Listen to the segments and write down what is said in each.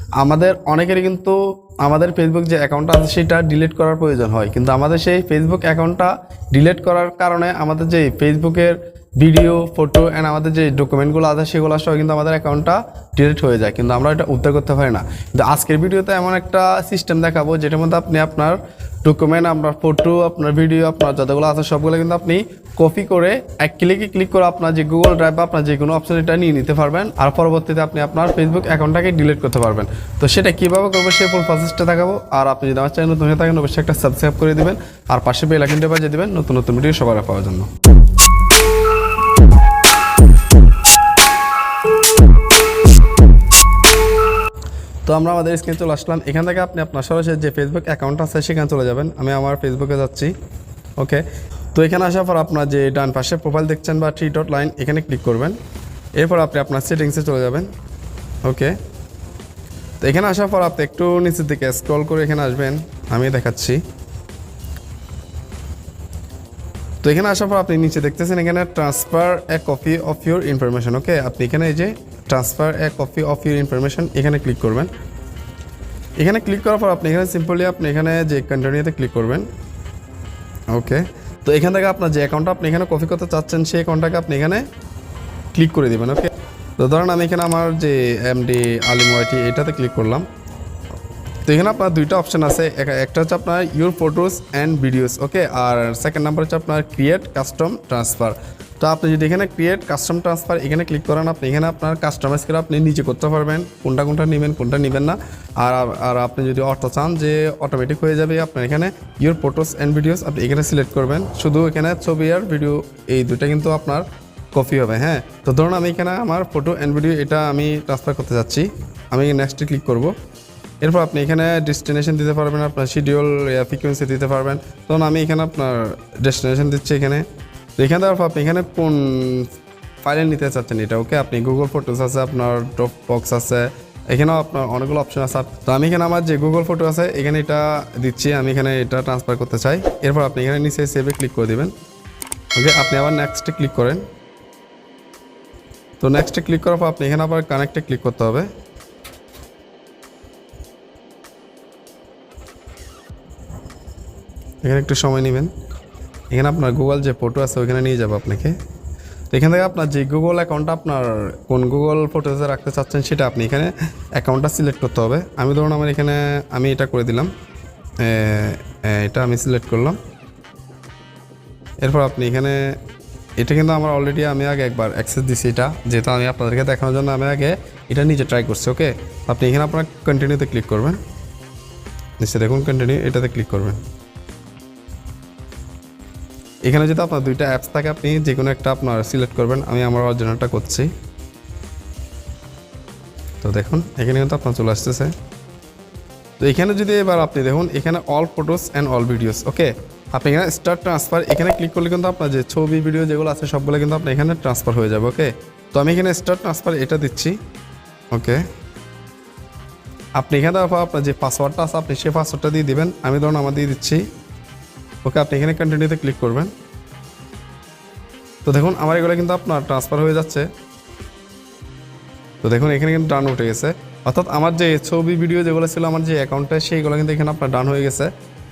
আমাদের অনেকেরই কিন্তু আমাদের ফেসবুক যে অ্যাকাউন্টটা আছে সেটা ডিলিট করার প্রয়োজন হয়, কিন্তু আমাদের সেই ফেসবুক অ্যাকাউন্টটা ডিলিট করার কারণে আমাদের যে ফেসবুকের ভিডিও ফটো অ্যান্ড আমাদের যে ডকুমেন্টগুলো আছে সেগুলো সহ কিন্তু আমাদের অ্যাকাউন্টটা ডিলিট হয়ে যায়, কিন্তু আমরা এটা উদ্ধার করতে পারি না। কিন্তু আজকের ভিডিওতে এমন একটা সিস্টেম দেখাবো যেটার মধ্যে আপনি আপনার ডকুমেন্ট, আপনার ফটো, আপনার ভিডিও, আপনার যতগুলো আছে সবগুলো কিন্তু আপনি কপি করে এক ক্লিকে ক্লিক করে আপনার যে গুগল ড্রাইভ বা আপনার যে কোনো অপশন এটা নিয়ে নিতে পারবেন, আর পরবর্তীতে আপনি আপনার ফেসবুক অ্যাকাউন্টটাকে ডিলিট করতে পারবেন। তো সেটা কীভাবে করবো সেই ফুল প্রসেসটা দেখাবো। আর আপনি যদি আমার চ্যানেল নতুন হয়ে থাকেন অবশ্যই একটা সাবস্ক্রাইব করে দেবেন, আর পাশে বেল আইকনটা বাজিয়ে দেবেন নতুন নতুন ভিডিও সবার পাওয়ার জন্য। তো আমরা আমাদের স্ক্রিনে চলে আসলাম। এখান থেকে আপনি আপনার সরাসরি যে ফেসবুক অ্যাকাউন্ট আছে সেখানে চলে যাবেন। আমি আমার ফেসবুকে যাচ্ছি। ওকে, তো এখানে আসার পর আপনার যে ডান পাশে প্রোফাইল দেখছেন বা 3 ডট লাইন, এখানে ক্লিক করবেন। এরপর আপনি আপনার সেটিংসে চলে যাবেন। ওকে, তো এখানে আসার পর আপনি একটু নিচের দিকে স্ক্রল করে এখানে আসবেন, আমি দেখাচ্ছি। তো এখানে আসার পর আপনি নিচে দেখতেছেন এখানে transfer a copy of your information. Okay, আপনি এখানে এই যে transfer a copy of your information এখানে ক্লিক করবেন। এখানে ক্লিক করার পর আপনি এখানে সিম্পলি আপনি এখানে যে কন্টিনিউতে ক্লিক করবেন। ওকে, তো এখান থেকে আপনার যে অ্যাকাউন্টটা আপনি এখানে কপি করতে চাচ্ছেন সেই অ্যাকাউন্টটাকে আপনি এখানে ক্লিক করে দেবেন। ওকে, তো ধরেন আমি এখানে আমার যে এমডি আলিম ওয়াইটি এটাতে ক্লিক করলাম। তো এখানে আপনার দুইটা অপশান আছে, একটা হচ্ছে আপনার your photos and videos. Okay, আর সেকেন্ড নাম্বার হচ্ছে আপনার ক্রিয়েট কাস্টম ট্রান্সফার। তো আপনি যদি এখানে ক্রিয়েট কাস্টম ট্রান্সফার এখানে ক্লিক করেন, আপনি এখানে আপনার কাস্টমাইজ করে আপনি নিজে করতে পারবেন কোনটা কোনটা নেবেন কোনটা নেবেন না। আর আপনি যদি অর্থ চান যে অটোমেটিক হয়ে যাবে, আপনার এখানে ইউর ফটোস অ্যান্ড ভিডিওস আপনি এখানে সিলেক্ট করবেন। শুধু এখানে ছবি আর ভিডিও এই দুইটা কিন্তু আপনার কপি হবে। হ্যাঁ, তো ধরুন আমি এখানে আমার ফটো অ্যান্ড ভিডিও এটা আমি ট্রান্সফার করতে যাচ্ছি, আমি নেক্সটে ক্লিক করব। এরপর আপনি এখানে ডেস্টিনেশন দিতে পারবেন, আপনার শিডিউল ফ্রিকোয়েন্সি দিতে পারবেন। তখন আমি এখানে আপনার ডেস্টিনেশন দিচ্ছি এখানে। তো এখানে দেওয়ার পর আপনি এখানে কোন ফাইলে নিতে চাচ্ছেন এটা। ওকে, আপনি গুগল ফটোস আছে, আপনার ড্রপ বক্স আছে, এখানেও আপনার অনেকগুলো অপশন আছে। তো আমি এখানে আমার যে গুগল ফটো আছে এখানে এটা দিচ্ছি, আমি এখানে এটা ট্রান্সফার করতে চাই। এরপর আপনি এখানে নিচে সেভে ক্লিক করে দেবেন। ওকে, আপনি আবার নেক্সটে ক্লিক করেন। তো নেক্সটে ক্লিক করার পর আপনি এখানে আবার কানেক্টে ক্লিক করতে হবে। এখানে একটু সময় নেবেন। এখানে আপনার গুগল যে ফটো আছে ওইখানে নিয়ে যাবো আপনাকে। তো এখান থেকে আপনার যে গুগল অ্যাকাউন্টটা আপনার কোন গুগল ফটোজে রাখতে চাচ্ছেন সেটা আপনি এখানে অ্যাকাউন্টটা সিলেক্ট করতে হবে। আমি ধরুন আমার এখানে আমি এটা করে দিলাম, এটা আমি সিলেক্ট করলাম। এরপর আপনি এখানে এটা কিন্তু আমার অলরেডি আমি আগে একবার অ্যাক্সেস দিছি, এটা যেহেতু আমি আপনাদেরকে দেখানোর জন্য আমি আগে এটা নিজে ট্রাই করছি। ওকে, আপনি এখানে আপনার কন্টিনিউতে ক্লিক করবেন। নিশ্চয় দেখুন কন্টিনিউ, এটাতে ক্লিক করবেন। এখানে যদি আপনার দুইটা অ্যাপস থাকে আপনি যে কোনো একটা আপনার সিলেক্ট করবেন। আমি আমার অরিজিনালটা করছি। তো দেখুন এখানে কিন্তু আপনার চলে আসতেছে। তো এখানে যদি এবার আপনি দেখুন এখানে all photos and all videos. Okay, আপনি এখানে স্টার্ট ট্রান্সফার এখানে ক্লিক করলে কিন্তু আপনার যে ছবি ভিডিও যেগুলো আছে সবগুলো কিন্তু আপনার এখানে ট্রান্সফার হয়ে যাবে। ওকে, তো আমি এখানে স্টার্ট ট্রান্সফার এটা দিচ্ছি। ওকে, আপনি এখানে আপনার যে পাসওয়ার্ডটা আছে আপনি সেই পাসওয়ার্ডটা দিয়ে দিবেন। আমি ধরুন আমার দিয়ে দিচ্ছি। ওকে, আপনি এখানে কন্টিনিউতে ক্লিক করবেন। তো দেখুন আমার এগুলো কিন্তু আপনার ট্রান্সফার হয়ে যাচ্ছে। তো দেখুন এখানে কিন্তু ডান উঠে গেছে, অর্থাৎ আমার যে ছবি ভিডিও যেগুলো ছিল আমার যে অ্যাকাউন্টে সেইগুলো কিন্তু এখানে আপনার ডান হয়ে গেছে,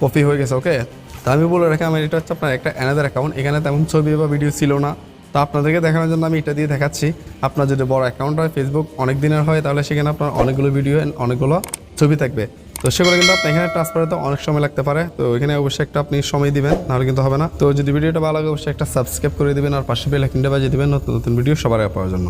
কপি হয়ে গেছে। ওকে, তো আমি বলে রাখি আমার এটা হচ্ছে আপনার একটা অ্যানাদার অ্যাকাউন্ট, এখানে তেমন ছবি বা ভিডিও ছিল না। তো আপনাদেরকে দেখানোর জন্য আমি এটা দিয়ে দেখাচ্ছি। আপনার যদি বড় অ্যাকাউন্ট হয় ফেসবুক অনেক দিনের হয় তাহলে সেখানে আপনার অনেকগুলো ভিডিও অনেকগুলো ছবি থাকবে। তো সেগুলো কিন্তু আপনি এখানে ট্রান্সফার হতে অনেক সময় লাগতে পারে। তো এখানে অবশ্যই একটা আপনি সময় দিবেন, নাহলে কিন্তু হবে না। তো যদি ভিডিওটা ভালো লাগে অবশ্যই একটা সাবস্ক্রাইব করে দিবেন, আর পাশে বেল আইকনটা বাজিয়ে দিবেন নতুন নতুন ভিডিও সবার আগে পাওয়ার জন্য।